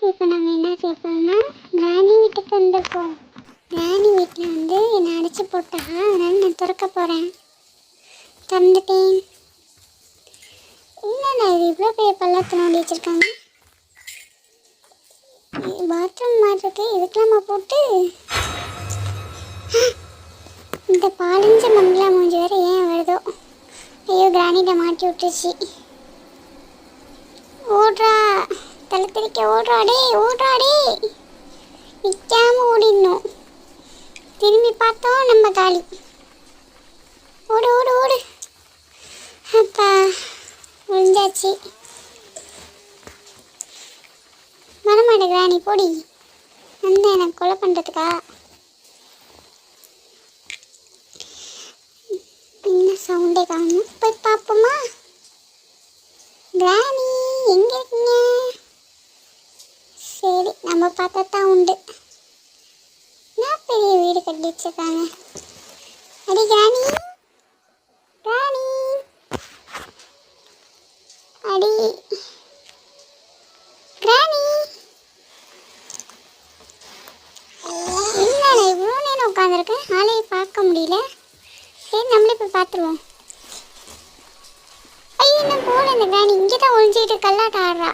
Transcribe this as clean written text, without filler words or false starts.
இப்போ நாங்கள் என்ன செய்ய போகிறோம்னா கிராணி வீட்டுக்கு வந்திருக்கோம். கிராணி வீட்டில் வந்து என்னை அடைச்சி போட்டா, அதனால் நான் திறக்க போகிறேன். திறந்துட்டேன். என்னடா இது இவ்வளோ பெரிய பள்ளத்தில் நோண்டி வச்சுருக்காங்க. பாத்ரூம் மாதிரி இருக்கு, இதுக்கெல்லாமா போட்டு. இந்த பாலஞ்ச மங்களா மூஞ்சி வேறு ஏன் வருதோ. ஐயோ கிராணிகிட்ட மாட்டி விட்டுருச்சு. ஓடுறா, தலை திரிக்க ஓடுறாடே, ஓடுறாடே. நிற்காம ஓடிடணும். திரும்பி பார்த்தோம் நம்ம காலி. ஓடு ஓடு ஓடு. அப்பா முடிஞ்சாச்சு. வரமாட்டே கிராணி போடி. அந்த எனக்கு கொலை பண்ணுறதுக்கா? என்ன சவுண்டே காணும். போய் பார்ப்போமா? கிராணி எங்கே இருக்கீங்க? சரி நம்ம பார்த்தா தான் உண்டு. நான் பெரிய வீடு கட்டி வச்சிருக்காங்க. அடி கிராணி, கிராணி அடி கிராணி. என்னடா இவ்வளோ நேரம் உட்காந்துருக்கேன், ஆளையை பார்க்க முடியல. சரி நம்மளே போய் பார்த்துருவோம். ஐயோ என்ன போல இந்த கிராணி இங்கே தான் ஒழிஞ்சிக்கிட்டு கல்லாட்ட ஆடுறா.